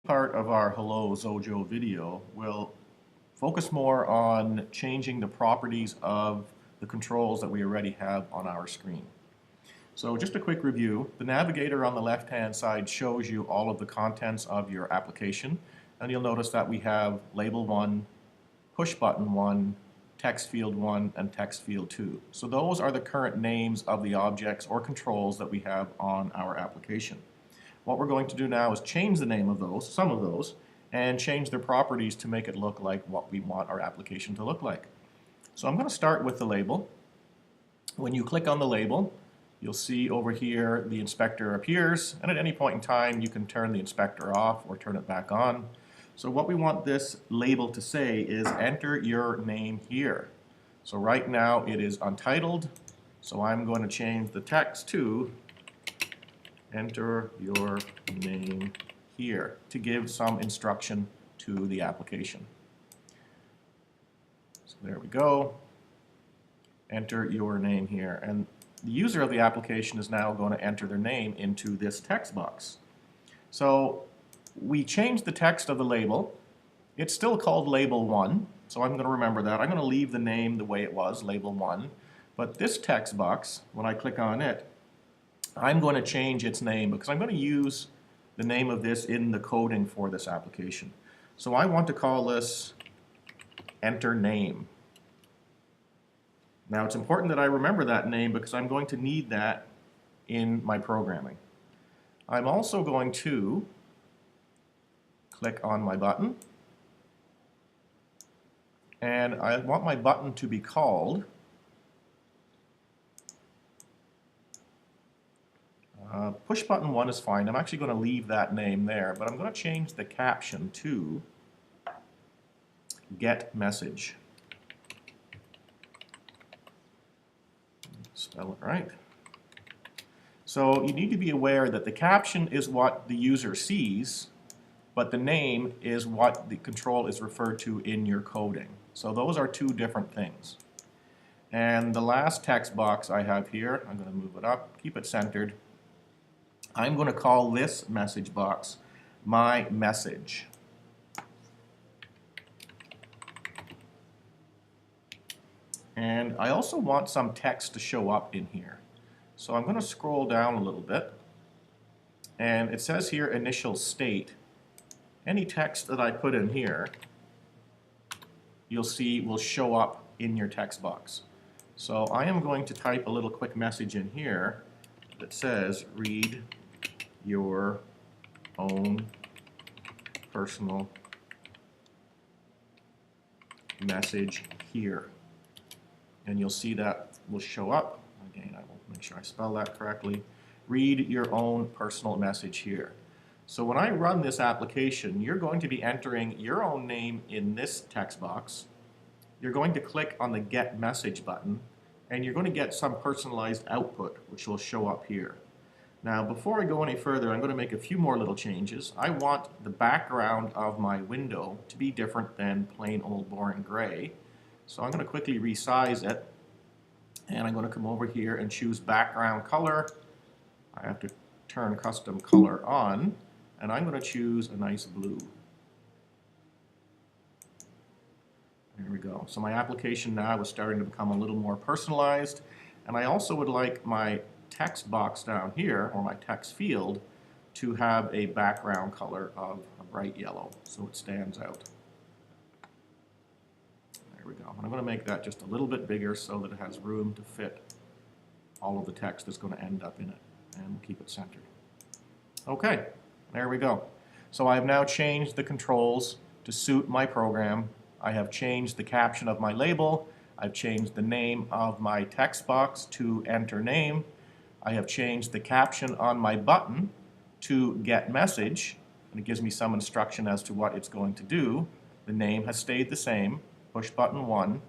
Part of our Hello XOJO video will focus more on changing the properties of the controls that we already have on our screen. So just a quick review. The navigator on the left-hand side shows you all of the contents of your application, and you'll notice that we have label 1, push button 1, text field 1, and text field 2. So those are the current names of the objects or controls that we have on our application. What we're going to do now is change the name of those, some of those, and change their properties to make it look like what we want our application to look like. So I'm going to start with the label. When you click on the label, you'll see over here the inspector appears, and at any point in time you can turn the inspector off or turn it back on. So what we want this label to say is enter your name here. So right now it is untitled, so I'm going to change the text to enter your name here to give some instruction to the application. So there we go. Enter your name here. And the user of the application is now going to enter their name into this text box. So we changed the text of the label. It's still called label 1, so I'm going to remember that. I'm going to leave the name the way it was, label 1. But this text box, when I click on it, I'm going to change its name because I'm going to use the name of this in the coding for this application. So I want to call this enter name. Now it's important that I remember that name because I'm going to need that in my programming. I'm also going to click on my button, and I want my button to be called push button 1 is fine. I'm actually going to leave that name there, but I'm going to change the caption to get message. Spell it right. So you need to be aware that the caption is what the user sees, but the name is what the control is referred to in your coding. So those are two different things. And the last text box I have here, I'm going to move it up, keep it centered. I'm going to call this message box my message. And I also want some text to show up in here. So I'm going to scroll down a little bit. And it says here initial state. Any text that I put in here, you'll see will show up in your text box. So I am going to type a little quick message in here that says read your own personal message here. And you'll see that will show up. Again, I will make sure I spell that correctly. Read your own personal message here. So when I run this application, you're going to be entering your own name in this text box. You're going to click on the Get Message button, and you're going to get some personalized output, which will show up here. Now, before I go any further, I'm going to make a few more little changes. I want the background of my window to be different than plain old boring gray. So I'm going to quickly resize it, and I'm going to come over here and choose background color. I have to turn custom color on, and I'm going to choose a nice blue. There we go. So my application now is starting to become a little more personalized, and I also would like my text box down here, or my text field, to have a background color of a bright yellow so it stands out. There we go. And I'm going to make that just a little bit bigger so that it has room to fit all of the text that's going to end up in it, and we'll keep it centered. Okay, there we go. So I've now changed the controls to suit my program. I have changed the caption of my label. I've changed the name of my text box to enter name. I have changed the caption on my button to get message, and it gives me some instruction as to what it's going to do. The name has stayed the same, push button 1,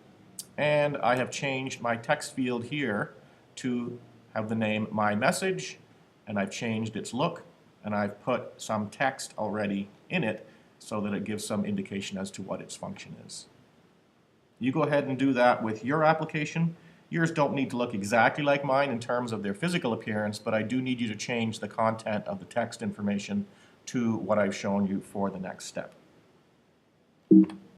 and I have changed my text field here to have the name my message, and I've changed its look, and I've put some text already in it so that it gives some indication as to what its function is. You go ahead and do that with your application. Yours don't need to look exactly like mine in terms of their physical appearance, but I do need you to change the content of the text information to what I've shown you for the next step.